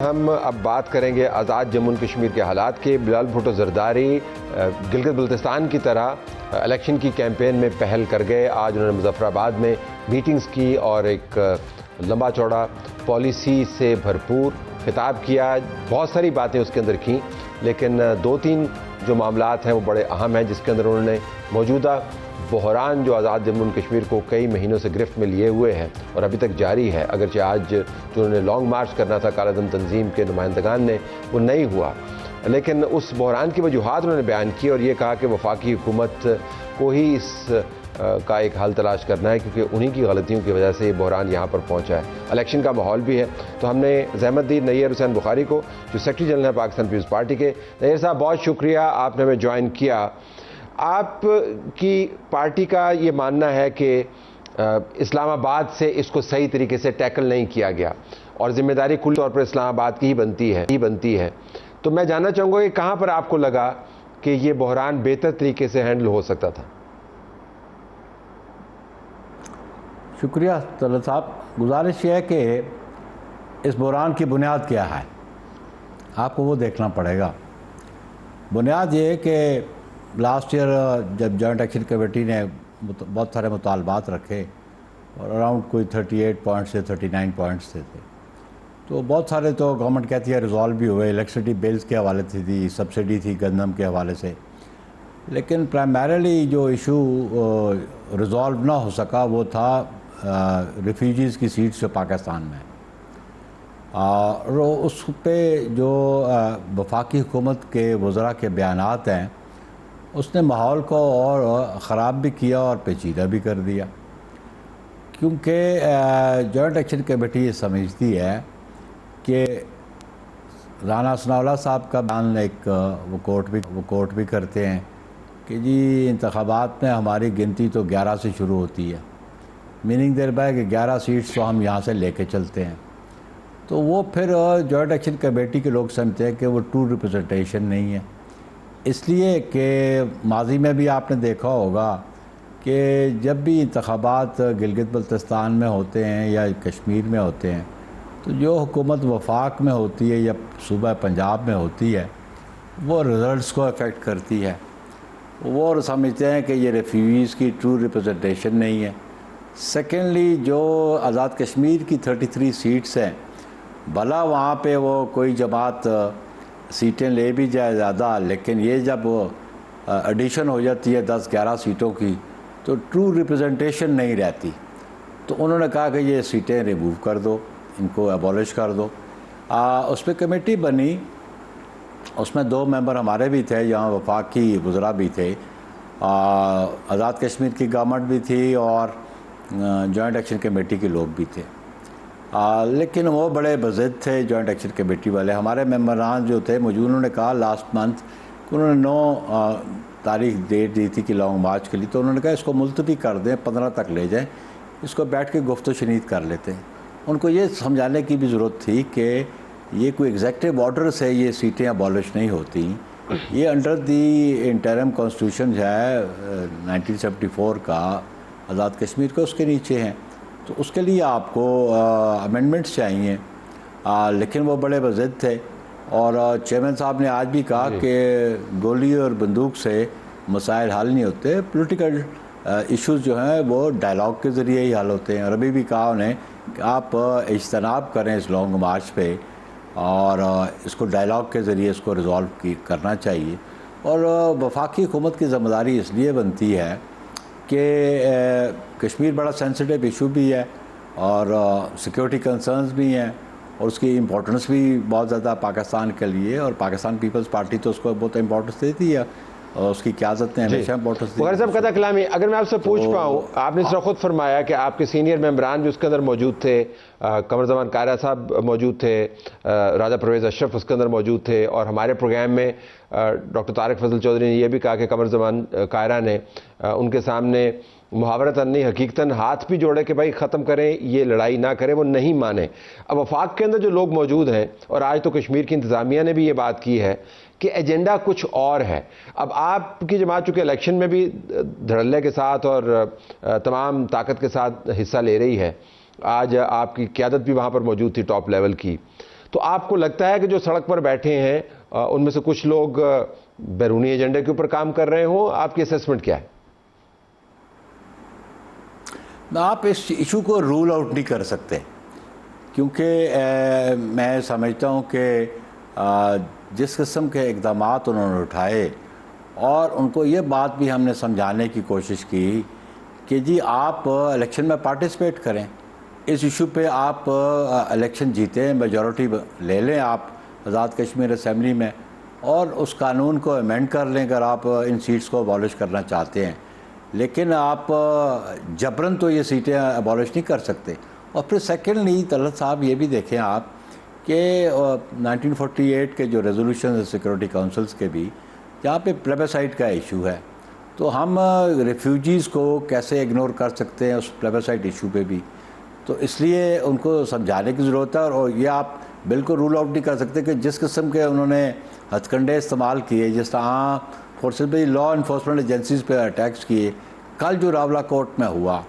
ہم اب بات کریں گے آزاد جموں کشمیر کے حالات کے۔ بلال بھٹو زرداری گلگت بلتستان کی طرح الیکشن کی کیمپین میں پہل کر گئے۔ آج انہوں نے مظفر آباد میں میٹنگز کی اور ایک لمبا چوڑا پالیسی سے بھرپور خطاب کیا۔ بہت ساری باتیں اس کے اندر کیں، لیکن دو تین جو معاملات ہیں وہ بڑے اہم ہیں، جس کے اندر انہوں نے موجودہ بحران جو آزاد جموں کشمیر کو کئی مہینوں سے گرفت میں لیے ہوئے ہیں اور ابھی تک جاری ہے، اگرچہ آج جو انہوں نے لانگ مارچ کرنا تھا کالا دن تنظیم کے نمائندگان نے، وہ نہیں ہوا، لیکن اس بحران کی وجوہات انہوں نے بیان کی اور یہ کہا کہ وفاقی حکومت کو ہی اس کا ایک حل تلاش کرنا ہے، کیونکہ انہی کی غلطیوں کی وجہ سے یہ بحران یہاں پر پہنچا ہے۔ الیکشن کا ماحول بھی ہے، تو ہم نے زحمت دی نیر حسین بخاری کو، جو سیکرٹری جنرل ہے پاکستان پیپلز پارٹی کے۔ نیر صاحب، بہت شکریہ، آپ نے ہمیں جوائن کیا۔ آپ کی پارٹی کا یہ ماننا ہے کہ اسلام آباد سے اس کو صحیح طریقے سے ٹیکل نہیں کیا گیا اور ذمہ داری کل طور پر اسلام آباد کی ہی بنتی ہے، تو میں جاننا چاہوں گا کہ کہاں پر آپ کو لگا کہ یہ بحران بہتر طریقے سے ہینڈل ہو سکتا تھا؟ شکریہ طلعت صاحب۔ گزارش یہ ہے کہ اس بحران کی بنیاد کیا ہے، آپ کو وہ دیکھنا پڑے گا۔ بنیاد یہ ہے کہ لاسٹ ایئر جب جوائنٹ ایکشن کمیٹی نے بہت سارے مطالبات رکھے اور اراؤنڈ کوئی 38 پوائنٹس سے 39 پوائنٹس سے تھے، تو بہت سارے تو گورنمنٹ کہتی ہے ریزالو بھی ہوئے، الیکٹرسٹی بلز کے حوالے سے تھی، سبسڈی تھی گندم کے حوالے سے، لیکن پرائمریلی جو ایشو ریزالو نہ ہو سکا وہ تھا ریفیوجیز کی سیٹس جو پاکستان میں، اور اس پہ جو وفاقی حکومت کے وزراء کے بیانات ہیں، اس نے ماحول کو اور خراب بھی کیا اور پیچیدہ بھی کر دیا، کیونکہ جوائنٹ ایکشن کمیٹی یہ سمجھتی ہے کہ رانا ثناء اللہ صاحب کا بیان ایک وہ کوٹ بھی کرتے ہیں کہ جی انتخابات میں ہماری گنتی تو 11 سے شروع ہوتی ہے، میننگ دیر بائے کہ 11 سیٹس تو ہم یہاں سے لے کے چلتے ہیں، تو وہ پھر جوائنٹ ایکشن کمیٹی کے لوگ سمجھتے ہیں کہ وہ ٹرو ریپرزنٹیشن نہیں ہے، اس لیے کہ ماضی میں بھی آپ نے دیکھا ہوگا کہ جب بھی انتخابات گلگت بلتستان میں ہوتے ہیں یا کشمیر میں ہوتے ہیں، تو جو حکومت وفاق میں ہوتی ہے یا صوبہ پنجاب میں ہوتی ہے وہ رزلٹس کو افیکٹ کرتی ہے، وہ سمجھتے ہیں کہ یہ ریفیوجیز کی ٹرو ریپرزنٹیشن نہیں ہے۔ سیکنڈلی جو آزاد کشمیر کی 33 سیٹس ہیں، بھلا وہاں پہ وہ کوئی جماعت سیٹیں لے بھی جائے زیادہ، لیکن یہ جب ایڈیشن ہو جاتی ہے 10-11 سیٹوں کی تو ٹرو ریپرزنٹیشن نہیں رہتی، تو انہوں نے کہا کہ یہ سیٹیں ریموو کر دو، ان کو ایبولش کر دو۔ اس پہ کمیٹی بنی، اس میں 2 ممبر ہمارے بھی تھے، یہاں وفاق کی وزراء بھی تھے، آزاد کشمیر کی گورنمنٹ بھی تھی اور جوائنٹ ایکشن کمیٹی کے لوگ بھی تھے، لیکن وہ بڑے بضد تھے جوائنٹ ایکشن کمیٹی والے۔ ہمارے ممبران جو تھے موجود، انہوں نے کہا لاسٹ منتھ کہ انہوں نے 9 تاریخ ڈیٹ دی تھی کہ لانگ مارچ کے لیے، تو انہوں نے کہا اس کو ملتوی کر دیں، 15 تک لے جائیں، اس کو بیٹھ کے گفت و شنید کر لیتے ہیں۔ ان کو یہ سمجھانے کی بھی ضرورت تھی کہ یہ کوئی ایگزیکٹو آرڈر سے یہ سیٹیں ابالش نہیں ہوتی، یہ انڈر دی انٹرم کانسٹیٹیوشن جو ہے 1974 کا آزاد کشمیر کا، اس کے نیچے ہیں، تو اس کے لیے آپ کو امینڈمنٹس چاہیے، لیکن وہ بڑے بضد تھے۔ اور چیئرمین صاحب نے آج بھی کہا کہ گولی اور بندوق سے مسائل حل نہیں ہوتے، پولیٹیکل ایشوز جو ہیں وہ ڈائلاگ کے ذریعے ہی حل ہوتے ہیں، اور ابھی بھی کہا انہیں کہ آپ اجتناب کریں اس لانگ مارچ پہ اور اس کو ڈائلاگ کے ذریعے اس کو ریزالو کرنا چاہیے۔ اور وفاقی حکومت کی ذمہ داری اس لیے بنتی ہے کہ کشمیر بڑا سینسٹیو ایشو بھی ہے اور سیکیورٹی کنسرنز بھی ہیں، اور اس کی امپورٹنس بھی بہت زیادہ پاکستان کے لیے، اور پاکستان پیپلز پارٹی تو اس کو بہت امپورٹنس دیتی ہے اور اس کی قیادت نے ہمیشہ امپورٹنس دی۔ بخاری صاحب قطع کلامی، اگر میں آپ سے پوچھ پاؤں، آپ نے اس طرح خود فرمایا کہ آپ کے سینئر ممبران بھی اس کے اندر موجود تھے، قمر زمان قاہرہ صاحب موجود تھے، راجہ پرویز اشرف اس کے اندر موجود تھے، اور ہمارے پروگرام میں ڈاکٹر طارق فضل چودھری نے یہ بھی کہا کہ قمر زمان قاہرہ نے ان کے سامنے محاورتاً نہیں حقیقتاً ہاتھ بھی جوڑے کہ بھائی ختم کریں، یہ لڑائی نہ کریں، وہ نہیں مانے۔ اب وفاق کے اندر جو لوگ موجود ہیں، اور آج تو کشمیر کی انتظامیہ نے بھی یہ بات کی ہے کہ ایجنڈا کچھ اور ہے۔ اب آپ کی جماعت چونکہ الیکشن میں بھی دھڑلے کے ساتھ اور تمام طاقت کے ساتھ حصہ لے رہی ہے، آج آپ کی قیادت بھی وہاں پر موجود تھی ٹاپ لیول کی، تو آپ کو لگتا ہے کہ جو سڑک پر بیٹھے ہیں ان میں سے کچھ لوگ بیرونی ایجنڈے کے اوپر کام کر رہے ہوں؟ آپ کی اسیسمنٹ کیا ہے؟ آپ اس ایشو کو رول آؤٹ نہیں کر سکتے، کیونکہ میں سمجھتا ہوں کہ جس قسم کے اقدامات انہوں نے اٹھائے، اور ان کو یہ بات بھی ہم نے سمجھانے کی کوشش کی کہ جی آپ الیکشن میں پارٹیسپیٹ کریں، اس ایشو پہ آپ الیکشن جیتیں، میجورٹی لے لیں آپ آزاد کشمیر اسمبلی میں، اور اس قانون کو امینڈ کر لیں اگر آپ ان سیٹس کو ابالش کرنا چاہتے ہیں، لیکن آپ جبراً تو یہ سیٹیں ابالش نہیں کر سکتے۔ اور پھر سیکنڈلی طلعت صاحب یہ بھی دیکھیں آپ کہ 1948 کے جو ریزولوشن سیکورٹی کونسلز کے بھی جہاں پہ پلیبیسائٹ کا ایشو ہے، تو ہم ریفیوجیز کو کیسے اگنور کر سکتے ہیں اس پلیبیسائٹ ایشو پہ بھی؟ تو اس لیے ان کو سمجھانے کی ضرورت ہے، اور یہ آپ بالکل رول آؤٹ نہیں کر سکتے کہ جس قسم کے انہوں نے ہتھ کنڈے استعمال کیے، جس طرح فورسز پہ لا انفورسمنٹ ایجنسیز پہ اٹیکس کیے، کل جو راولہ کوٹ میں ہوا،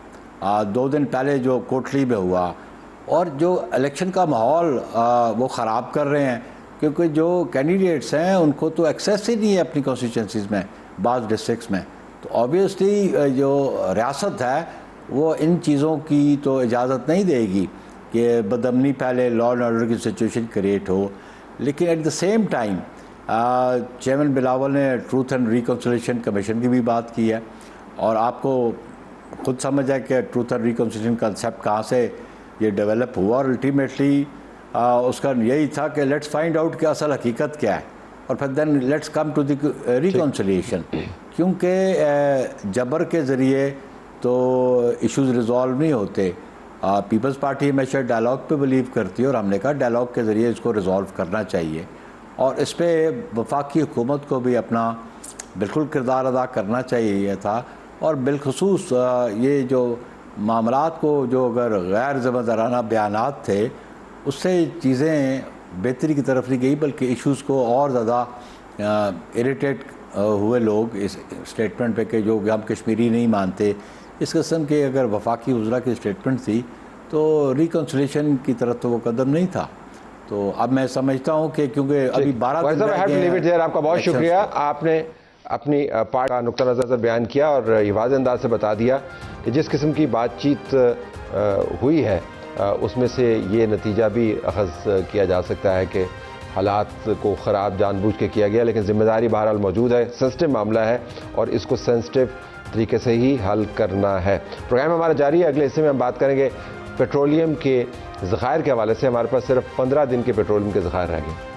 2 دن پہلے جو کوٹلی میں ہوا، اور جو الیکشن کا ماحول وہ خراب کر رہے ہیں، کیونکہ جو کینڈیڈیٹس ہیں ان کو تو ایکسیس ہی نہیں ہے اپنی کانسٹیچوئنسیز میں، بعض ڈسٹرکٹس میں، تو آبویسلی جو ریاست ہے وہ ان چیزوں کی تو اجازت نہیں دے گی کہ بدامنی پہلے لا اینڈ آرڈر کی سچویشن کریٹ ہو۔ لیکن at the same time chairman Bilawal نے ٹروتھ اینڈ ریکنسیلیشن کمیشن کی بھی بات کی ہے، اور آپ کو خود سمجھ ہے کہ ٹروتھ اینڈ ریکنسیلیشن کنسیپٹ کہاں سے یہ ڈیولپ ہوا، اور الٹیمیٹلی اس کا یہی تھا کہ لیٹس فائنڈ آؤٹ کہ اصل حقیقت کیا ہے، اور پھر then let's come to the reconciliation, کیونکہ جبر کے ذریعے تو ایشوز ریزالو نہیں ہوتے۔ پیپلز پارٹی ہمیشہ ڈائلاگ پہ بلیو کرتی ہے، اور ہم نے کہا ڈائلاگ کے ذریعے اس کو ریزالو کرنا چاہیے، اور اس پہ وفاقی حکومت کو بھی اپنا بالکل کردار ادا کرنا چاہیے تھا، اور بالخصوص یہ جو معاملات کو جو اگر غیر ذمہ دارانہ بیانات تھے اس سے چیزیں بہتری کی طرف نہیں گئی، بلکہ ایشوز کو اور زیادہ اریٹیٹ ہوئے لوگ اس اسٹیٹمنٹ پہ کہ جو ہم کشمیری نہیں مانتے، اس قسم کے اگر وفاقی وزراء کی اسٹیٹمنٹ تھی تو ریکنسیلیشن کی طرف تو وہ قدم نہیں تھا۔ تو اب میں سمجھتا ہوں کہ کیونکہ ابھی 12 دن آپ کا بہت شکریہ، آپ نے اپنی پارٹ کا نقطہ نظر بیان کیا اور یہ واضح انداز سے بتا دیا کہ جس قسم کی بات چیت ہوئی ہے اس میں سے یہ نتیجہ بھی اخذ کیا جا سکتا ہے کہ حالات کو خراب جان بوجھ کے کیا گیا، لیکن ذمہ داری بہرحال موجود ہے، سینسٹیو معاملہ ہے اور اس کو سینسٹیو طریقے سے ہی حل کرنا ہے۔ پروگرام ہمارا جاری ہے، اگلے حصے میں ہم بات کریں گے پیٹرولیم کے ذخائر کے حوالے سے۔ ہمارے پاس صرف 15 دن کے پیٹرولیم کے ذخائر رہ گئے۔